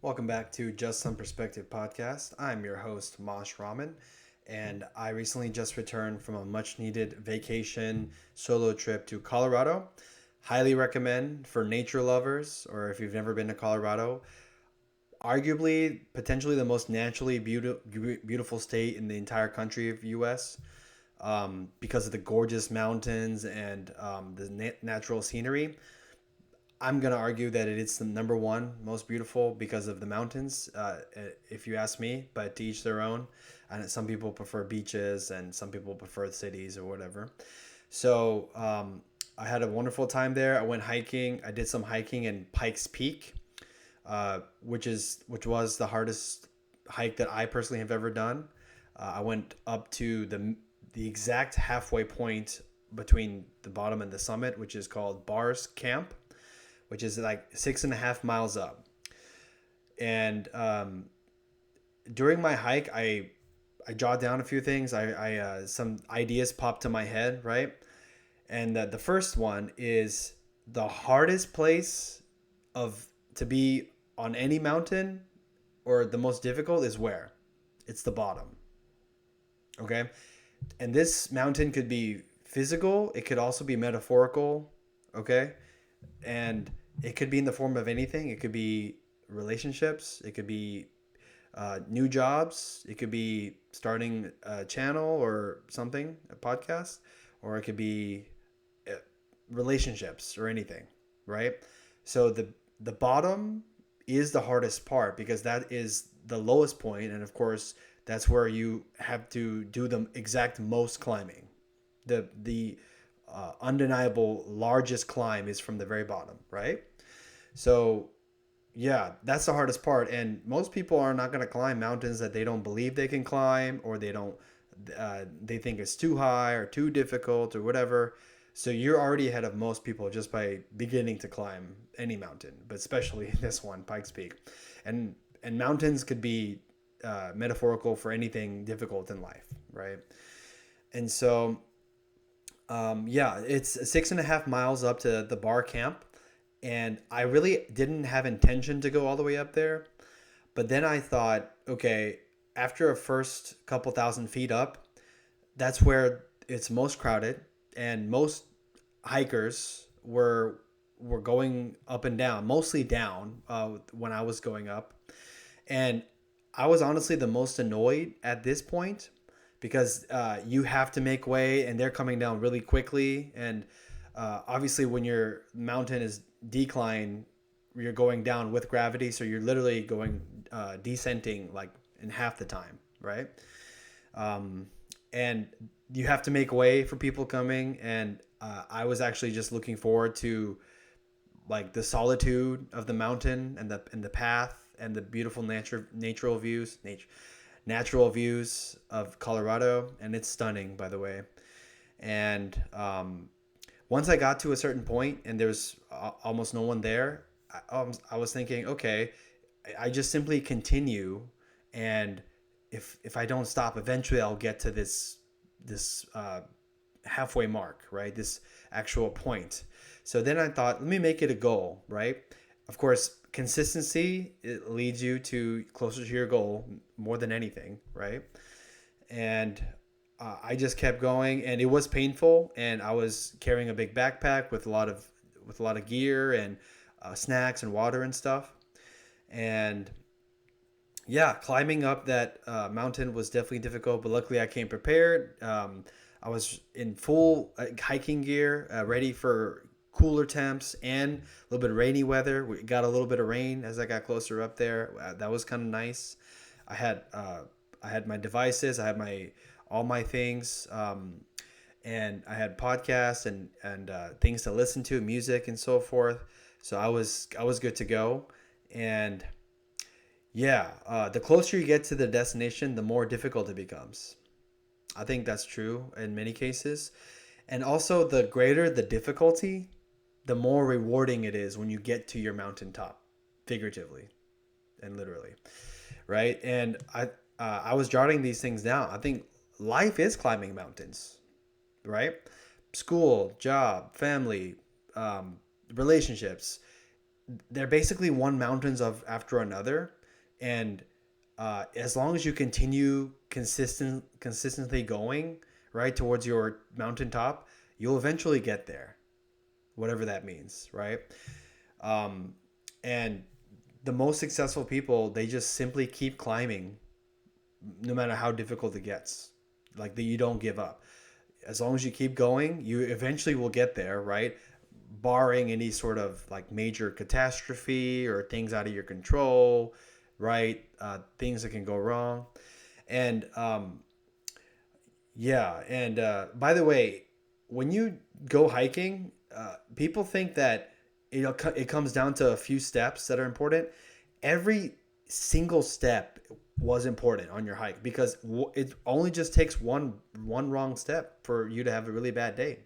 Welcome back to Just Some Perspective podcast. I'm your host, Mosh Raman, and I recently just returned from a much needed vacation solo trip to Colorado. Highly recommend for nature lovers or if you've never been to Colorado. Arguably, potentially the most naturally beautiful state in the entire country of US because of the gorgeous mountains and the natural scenery. I'm gonna argue that it is the number one most beautiful because of the mountains, if you ask me. But to each their own. And some people prefer beaches, and some people prefer cities or whatever. So I had a wonderful time there. I went hiking. I did some hiking in Pikes Peak, which was the hardest hike that I personally have ever done. I went up to the exact halfway point between the bottom and the summit, which is called Bars Camp, which is like 6.5 miles up. And during my hike, I jot down a few things. I some ideas popped to my head, right? And the first one is the hardest place of to be on any mountain, or the most difficult is where? It's the bottom. Okay? And this mountain could be physical, it could also be metaphorical, okay? And it could be in the form of anything. It could be relationships, it could be new jobs, it could be starting a channel or something, a podcast, or it could be uh, relationships or anything, right? So the bottom is the hardest part because that is the lowest point, and of course that's where you have to do the exact most climbing. The undeniable largest climb is from the very bottom, right? So yeah, that's the hardest part, and most people are not going to climb mountains that they don't believe they can climb, or they think it's too high or too difficult or whatever. So you're already ahead of most people just by beginning to climb any mountain, but especially this one, Pikes Peak. And mountains could be metaphorical for anything difficult in life, right? And so yeah, it's 6.5 miles up to the bar camp, and I really didn't have intention to go all the way up there. But then I thought, okay, after a first couple thousand feet up, that's where it's most crowded, and most hikers were going up and down, mostly down when I was going up, and I was honestly the most annoyed at this point because you have to make way, and they're coming down really quickly, and obviously when your mountain is decline, you're going down with gravity, so you're literally going descending like in half the time, right? um, and you have to make way for people coming, and I was actually just looking forward to like the solitude of the mountain and the path and the beautiful natural views of Colorado, and it's stunning, by the way. And once I got to a certain point and there's almost no one there, I was thinking, okay, I just simply continue, and if I don't stop, eventually I'll get to this halfway mark, right? This actual point. So then I thought, let me make it a goal, right? Of course, consistency, it leads you to closer to your goal more than anything, right? And I just kept going, and it was painful, and I was carrying a big backpack with a lot of gear and snacks and water and stuff. And yeah, climbing up that mountain was definitely difficult, but luckily I came prepared. I was in full hiking gear, ready for cooler temps and a little bit of rainy weather. We got a little bit of rain as I got closer up there. That was kind of nice. I had uh, I had my devices, I had my all my things, and I had podcasts and things to listen to, music and so forth. So I was good to go, and yeah, the closer you get to the destination, the more difficult it becomes. I think that's true in many cases. And also, the greater the difficulty, the more rewarding it is when you get to your mountaintop, figuratively and literally, right? And I was jotting these things down. I think life is climbing mountains, right? School, job, family, relationships. they're basically one mountains of after another, and as long as you continue consistently going right towards your mountaintop, you'll eventually get there, whatever that means, right? Um, and the most successful people, they just simply keep climbing no matter how difficult it gets. Like that, you don't give up. As long as you keep going, you eventually will get there, right? Barring any sort of like major catastrophe or things out of your control, right? Things that can go wrong. And yeah, and by the way, when you go hiking, people think that it comes down to a few steps that are important. Every single step was important on your hike because it only just takes one wrong step for you to have a really bad day.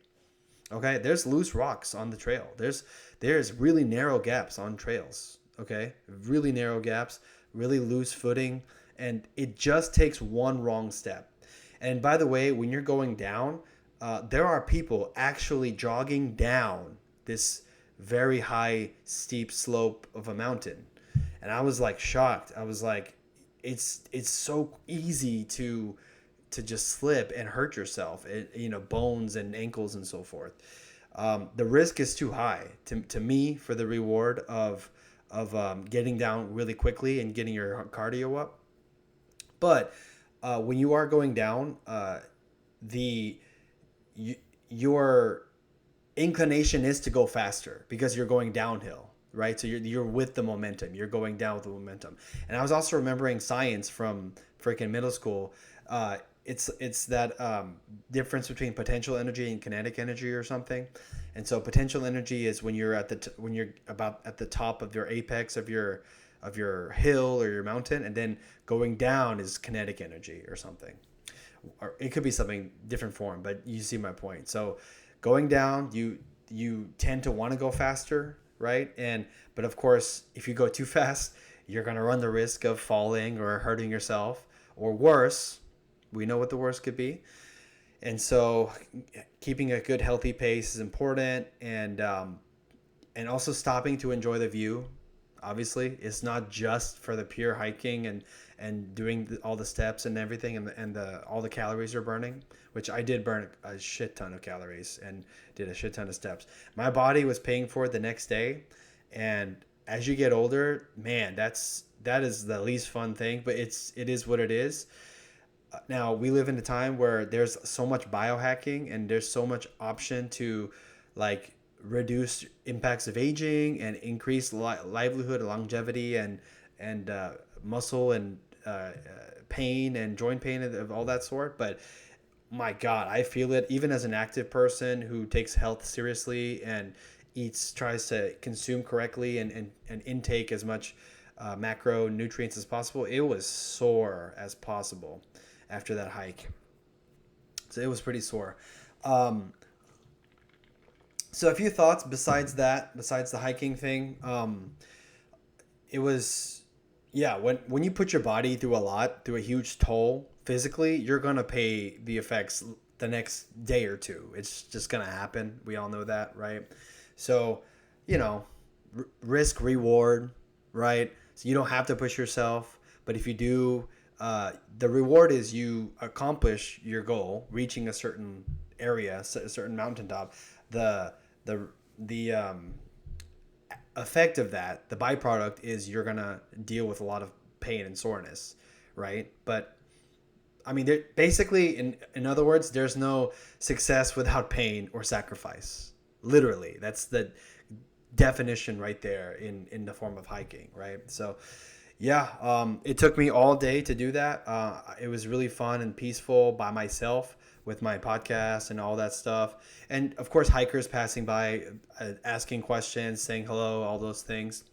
Okay, there's loose rocks on the trail. There's really narrow gaps on trails. Okay, really narrow gaps, really loose footing, and it just takes one wrong step. And by the way, when you're going down, there are people actually jogging down this very high, steep slope of a mountain, and I was like shocked. I was like, it's so easy to just slip and hurt yourself, bones and ankles and so forth. The risk is too high to me for the reward of getting down really quickly and getting your cardio up. But when you are going down, the your inclination is to go faster because you're going downhill, right? So you're with the momentum. You're going down with the momentum. And I was also remembering science from freaking middle school. It's that difference between potential energy and kinetic energy or something. And so potential energy is when you're when you're about at the top of your apex of your hill or your mountain, and then going down is kinetic energy or something. Or it could be something different form, but you see my point. So going down, you tend to want to go faster, right? But of course, if you go too fast, you're going to run the risk of falling or hurting yourself, or worse. We know what the worst could be. And so keeping a good healthy pace is important, and also stopping to enjoy the view. Obviously, it's not just for the pure hiking and doing all the steps and everything, and all the calories you're burning, which I did burn a shit ton of calories and did a shit ton of steps. My body was paying for it the next day, and as you get older, man, that is the least fun thing, but it is what it is. Now we live in a time where there's so much biohacking and there's so much option to like reduce impacts of aging and increase livelihood, longevity, and muscle and pain and joint pain of all that sort. But my God, I feel it even as an active person who takes health seriously and tries to consume correctly and intake as much macronutrients as possible. It was sore as possible after that hike. So it was pretty sore. So a few thoughts besides the hiking thing. It was, yeah, when you put your body through a huge toll physically, you're going to pay the effects the next day or two. It's just going to happen. We all know that, right? So, risk reward, right? So you don't have to push yourself, but if you do, the reward is you accomplish your goal, reaching a certain area, a certain mountaintop. The effect of that, the byproduct, is you're gonna deal with a lot of pain and soreness, right? But I mean, basically, in other words, there's no success without pain or sacrifice. Literally, that's the definition right there in the form of hiking, right? So yeah, it took me all day to do that. It was really fun and peaceful by myself with my podcast and all that stuff. And of course, hikers passing by, asking questions, saying hello, all those things.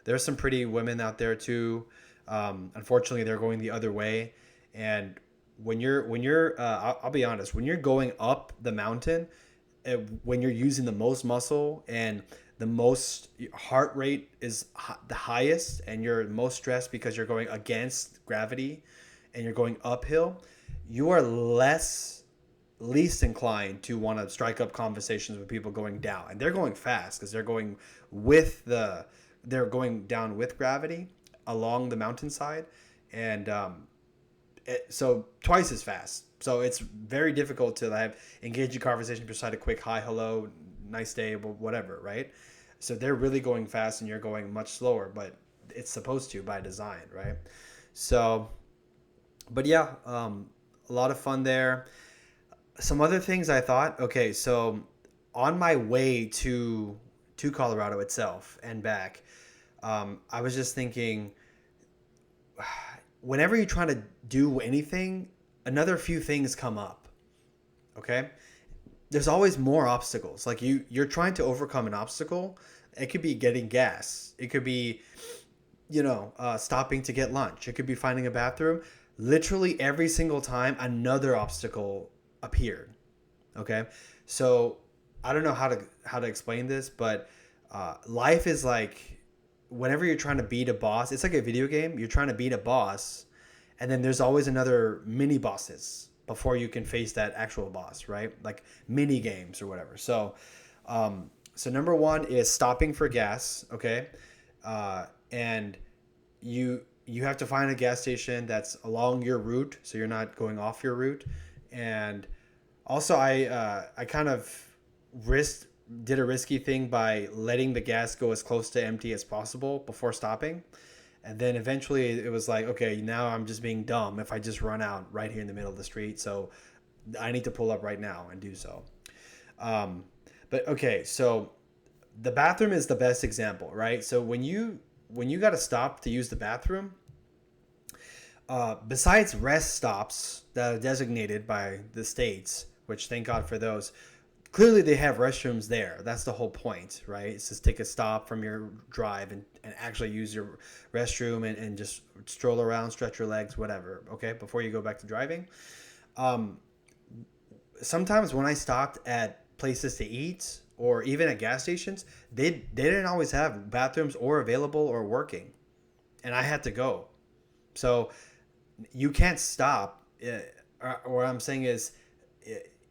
There's some pretty women out there too. Unfortunately, they're going the other way. And I'll be honest, when you're going up the mountain, when you're using the most muscle and the most heart rate is the highest, and you're most stressed because you're going against gravity and you're going uphill, you are least inclined to want to strike up conversations with people going down, and they're going fast because they're going with they're going down with gravity along the mountainside, and so twice as fast. So it's very difficult to have engage in conversation beside a quick hi, hello, nice day, whatever, right? So they're really going fast, and you're going much slower, but it's supposed to by design, right? So, but yeah, a lot of fun there. Some other things I thought. Okay, so on my way to Colorado itself and back, I was just thinking, whenever you're trying to do anything, another few things come up. Okay, there's always more obstacles. Like you're trying to overcome an obstacle. It could be getting gas. It could be, stopping to get lunch. It could be finding a bathroom. Literally every single time, another obstacle appeared. Okay, so I don't know how to explain this, but life is like whenever you're trying to beat a boss, it's like a video game. You're trying to beat a boss, and then there's always another mini bosses before you can face that actual boss, right? Like mini games or whatever. So number one is stopping for gas. Okay, and you have to find a gas station that's along your route, so you're not going off your route. And also, I kind of risked did a risky thing by letting the gas go as close to empty as possible before stopping. And then eventually it was like, okay, now I'm just being dumb if I just run out right here in the middle of the street. So I need to pull up right now and do so. But okay, so the bathroom is the best example, right? So when you got to stop to use the bathroom, besides rest stops that are designated by the states, which thank God for those, clearly they have restrooms there. That's the whole point, right? It's just take a stop from your drive and actually use your restroom and just stroll around, stretch your legs, whatever, okay, before you go back to driving. Sometimes when I stopped at places to eat or even at gas stations, they didn't always have bathrooms or available or working, and I had to go. So you can't stop. Or what I'm saying is,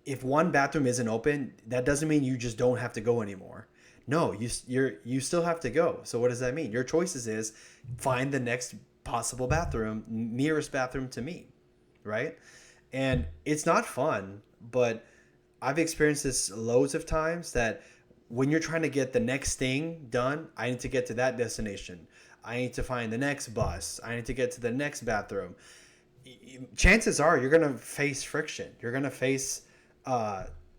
if one bathroom isn't open, that doesn't mean you just don't have to go anymore. No, you still have to go. So what does that mean? Your choices is find the next possible bathroom, nearest bathroom to me, right? And it's not fun, but I've experienced this loads of times that when you're trying to get the next thing done, I need to get to that destination. I need to find the next bus. I need to get to the next bathroom. Chances are you're going to face friction. You're going to face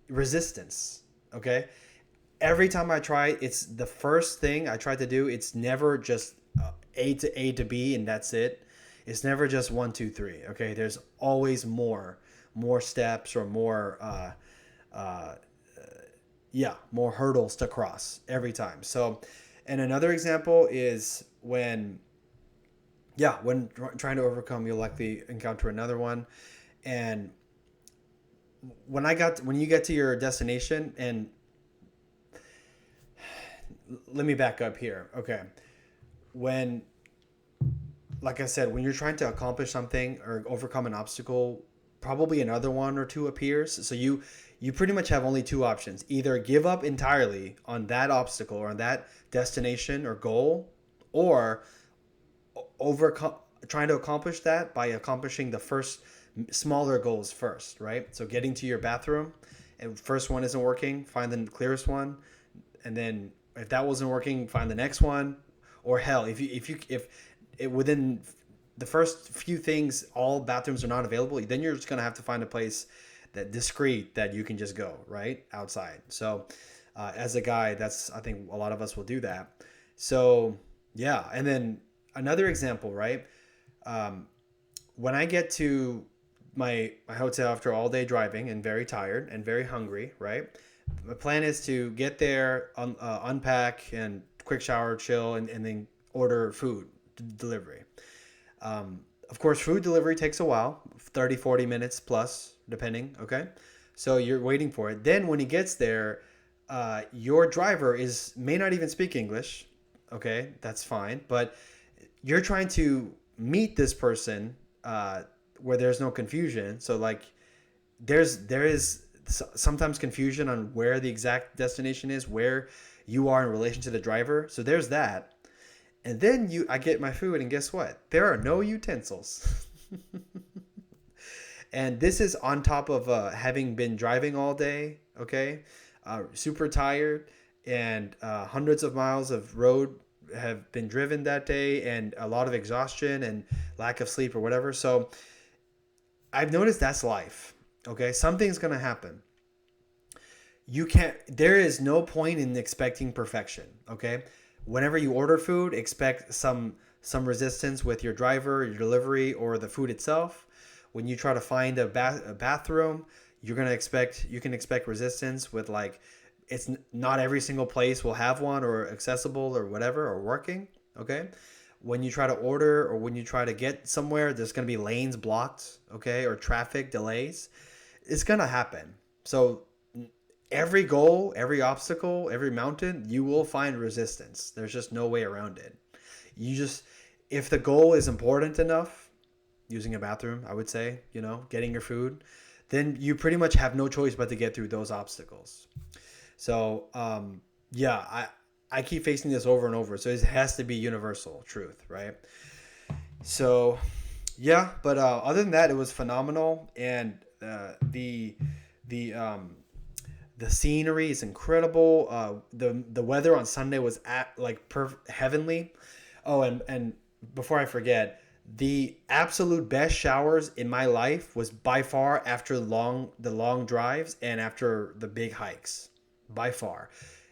resistance. Okay. Every time I try, it's the first thing I try to do. It's never just A to B and that's it. It's never just 1, 2, 3. Okay. There's always more steps or more hurdles to cross every time. So, and another example is when trying to overcome, you'll likely encounter another one. And when you get to your destination, and let me back up here. Okay. Like I said, when you're trying to accomplish something or overcome an obstacle, probably another one or two appears. So you pretty much have only two options. Either give up entirely on that obstacle or on that destination or goal, or trying to accomplish that by accomplishing the first smaller goals first, right? So getting to your bathroom, and first one isn't working, find the clearest one, and then if that wasn't working, find the next one. Or hell, if within the first few things all bathrooms are not available, then you're just gonna have to find a place that you can just go right outside. So as a guy, I think a lot of us will do that. So yeah, and then another example, right? When I get to my hotel after all day driving and very tired and very hungry, right? My plan is to get there, unpack and quick shower, chill, and then order food delivery. Of course, food delivery takes a while, 30, 40 minutes plus, depending, okay? So you're waiting for it. Then when he gets there, your driver may not even speak English, okay? That's fine. But you're trying to meet this person where there's no confusion. So like there is sometimes confusion on where the exact destination is, where you are in relation to the driver. So there's that. And then I get my food, and guess what? There are no utensils. And this is on top of having been driving all day, okay? Super tired, and hundreds of miles of road have been driven that day, and a lot of exhaustion and lack of sleep or whatever. So I've noticed that's life, okay? Something's going to happen. There is no point in expecting perfection, okay? Whenever you order food, expect some resistance with your driver, your delivery, or the food itself. When you try to find a bathroom, you can expect resistance with, like, it's not every single place will have one or accessible or whatever or working, okay? When you try to order or when you try to get somewhere, there's going to be lanes blocked, okay, or traffic delays. It's going to happen. So every goal, every obstacle, every mountain, you will find resistance. There's just no way around it. If the goal is important enough, using a bathroom, I would say, getting your food, then you pretty much have no choice but to get through those obstacles. So, yeah, I keep facing this over and over. So it has to be universal truth, right? So, yeah, but other than that, it was phenomenal, and the scenery is incredible. The weather on Sunday was heavenly. Oh, and before I forget, the absolute best showers in my life was by far after the long drives and after the big hikes. By far.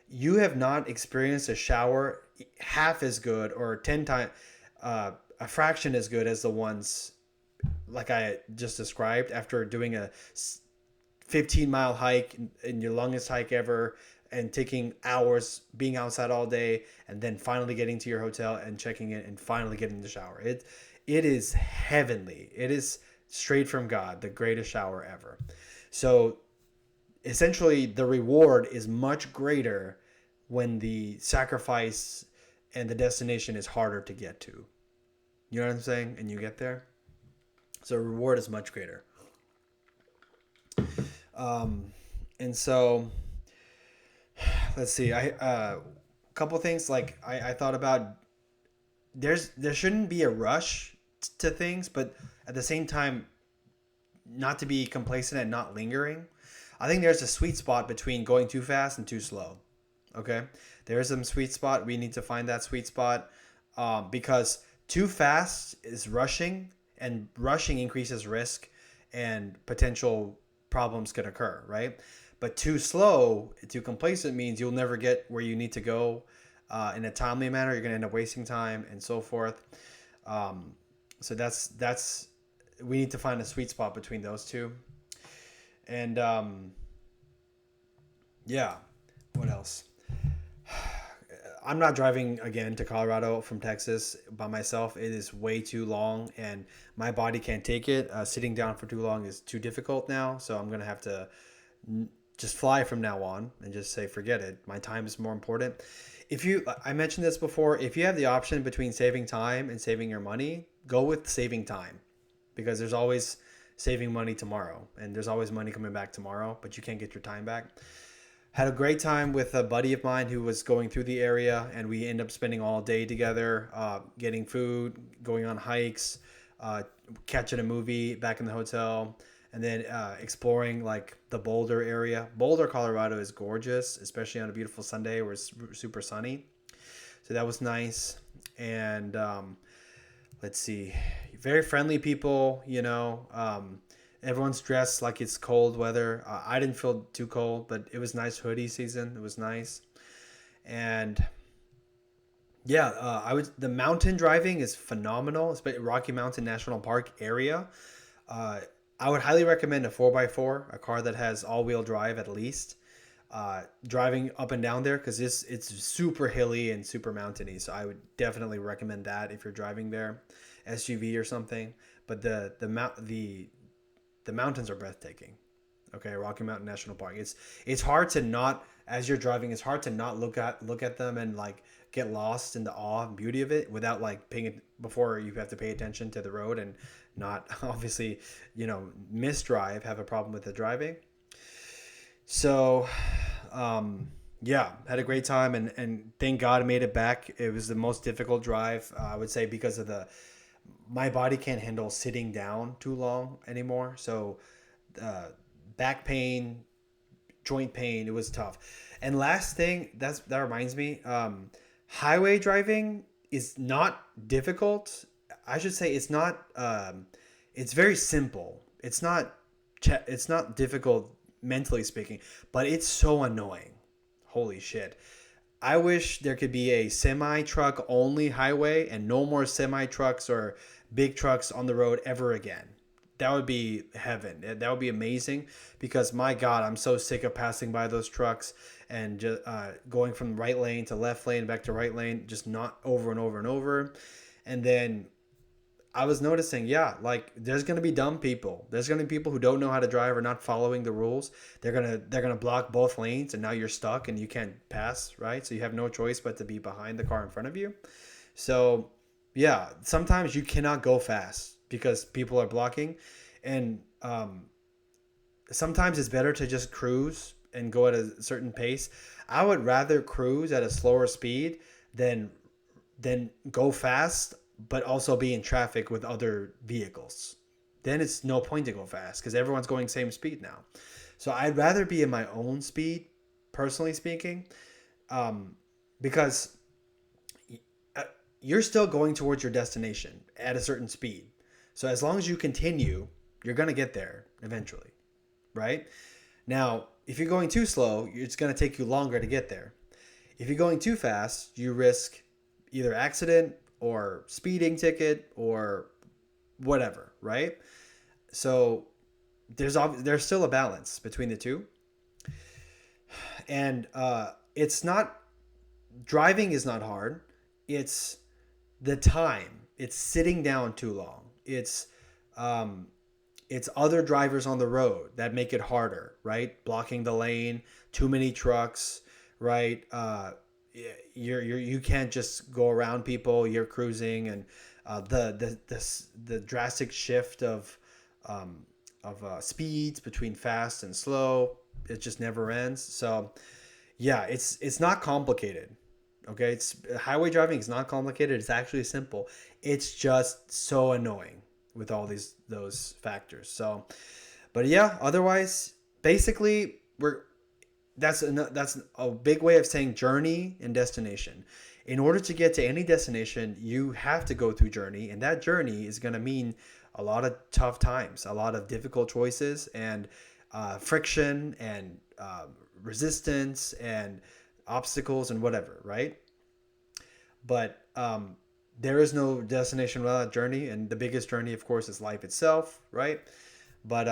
You have not experienced a shower half as good or 10 times a fraction as good as the ones like I just described after doing a 15-mile hike in your longest hike ever, and taking hours being outside all day, and then finally getting to your hotel and checking in and finally getting in the shower. It is heavenly. It is straight from God, the greatest shower ever. So essentially the reward is much greater when the sacrifice and the destination is harder to get to. You know what I'm saying? And you get there. So reward is much greater. And so let's see. A couple things like I thought about. There shouldn't be a rush to things, but at the same time, not to be complacent and not lingering. I think there's a sweet spot between going too fast and too slow. Okay, there's some sweet spot. We need to find that sweet spot, because too fast is rushing, and rushing increases risk, and potential problems can occur, right? But too slow, too complacent means you'll never get where you need to go in a timely manner. You're going to end up wasting time and so forth. So that's we need to find a sweet spot between those two. And yeah, what else? I'm not driving again to Colorado from Texas by myself. It is way too long, and my body can't take it. Sitting down for too long is too difficult now, so I'm gonna have to just fly from now on and just say forget it. My time is more important. I mentioned this before, if you have the option between saving time and saving your money, go with saving time, because there's always saving money tomorrow, and there's always money coming back tomorrow, but you can't get your time back. Had a great time with a buddy of mine who was going through the area, and we ended up spending all day together, getting food, going on hikes, catching a movie back in the hotel, and then exploring like the Boulder area. Boulder, Colorado is gorgeous, especially on a beautiful Sunday where it's super sunny. So that was nice. And let's see, very friendly people, everyone's dressed like it's cold weather. I didn't feel too cold, but it was nice hoodie season. It was nice. And yeah, the mountain driving is phenomenal, especially Rocky Mountain National Park area. I would highly recommend a 4x4, a car that has all-wheel drive at least. Driving up and down there, because it's super hilly and super mountainy. So I would definitely recommend that if you're driving there, SUV or something. But the mountains are breathtaking. Okay, Rocky Mountain National Park. It's hard to not, as you're driving, it's hard to not look at them and like get lost in the awe and beauty of it without like paying it before. You have to pay attention to the road and not obviously misdrive, have a problem with the driving. So Yeah, had a great time, and thank God I made it back. It was the most difficult drive, I would say, because of the my body can't handle sitting down too long anymore. So uh, back pain, joint pain, it was tough. And last thing, that reminds me, highway driving is not difficult. I should say it's not. It's very simple. It's not difficult mentally speaking, but it's so annoying. Holy shit. I wish there could be a semi truck only highway and no more semi trucks or big trucks on the road ever again. That would be heaven. That would be amazing because my God, I'm so sick of passing by those trucks and just going from right lane to left lane back to right lane, just not over and over and over. And then I was noticing, yeah, like there's gonna be dumb people. There's gonna be people who don't know how to drive or not following the rules. They're gonna block both lanes, and now you're stuck and you can't pass, right? So you have no choice but to be behind the car in front of you. So yeah, sometimes you cannot go fast because people are blocking, and sometimes it's better to just cruise and go at a certain pace. I would rather cruise at a slower speed than go fast but also be in traffic with other vehicles. Then it's no point to go fast because everyone's going same speed now. So I'd rather be in my own speed, personally speaking, um, because uh, you're still going towards your destination at a certain speed. So as long as you continue, you're gonna get there eventually, right? Now, if you're going too slow, it's gonna take you longer to get there. If you're going too fast, you risk either accident or speeding ticket or whatever, right? So there's still a balance between the two, and it's not driving is not hard. It's the time. It's sitting down too long. Um, it's other drivers on the road that make it harder, right? Blocking the lane, too many trucks, right? You can't just go around people. You're cruising, and the drastic shift of speeds between fast and slow, it just never ends. So yeah, it's not complicated. Okay, it's highway driving is not complicated. It's actually simple. It's just so annoying with all those factors. So, but yeah, otherwise, basically, that's a big way of saying journey and destination. In order to get to any destination, you have to go through journey, and that journey is going to mean a lot of tough times, a lot of difficult choices, and friction, and resistance, and obstacles, and whatever, right? But there is no destination without a journey, and the biggest journey, of course, is life itself, right? But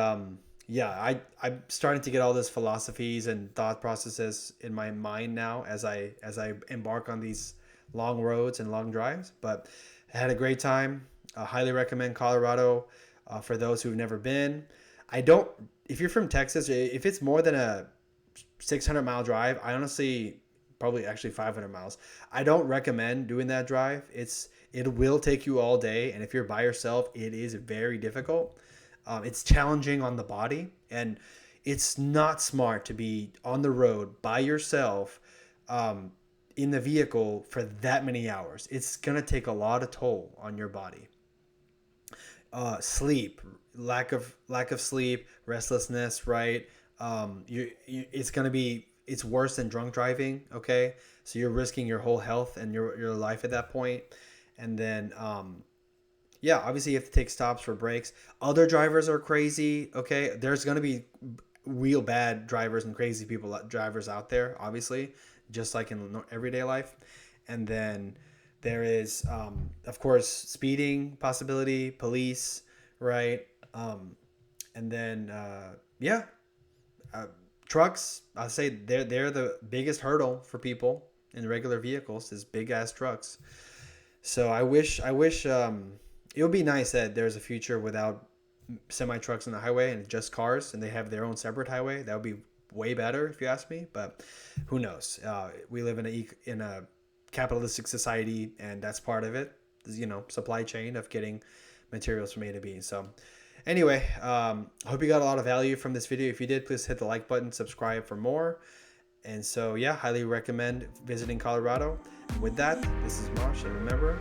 yeah, I'm starting to get all these philosophies and thought processes in my mind now as I embark on these long roads and long drives. But I had a great time. I highly recommend Colorado for those who've never been. I don't. If you're from Texas, if it's more than a 600-mile drive, I honestly probably actually 500 miles. I don't recommend doing that drive. It will take you all day, and if you're by yourself, it is very difficult. It's challenging on the body, and it's not smart to be on the road by yourself um, in the vehicle for that many hours. It's gonna take a lot of toll on your body. Sleep, lack of sleep, restlessness, right? It's gonna be it's worse than drunk driving. Okay, so you're risking your whole health and your life at that point, and then yeah, obviously you have to take stops for breaks. Other drivers are crazy. Okay, there's gonna be real bad drivers and crazy people drivers out there, obviously, just like in everyday life. And then there is, of course, speeding possibility, police, right? Um, and then yeah, uh, trucks. I say they're the biggest hurdle for people in regular vehicles is big ass trucks. So I wish it would be nice that there's a future without semi trucks on the highway and just cars, and they have their own separate highway. That would be way better if you ask me. But who knows? We live in a capitalistic society, and that's part of it. Supply chain of getting materials from A to B. So anyway, I hope you got a lot of value from this video. If you did, please hit the like button, subscribe for more. And so, yeah, highly recommend visiting Colorado. And with that, this is Mosh, and remember,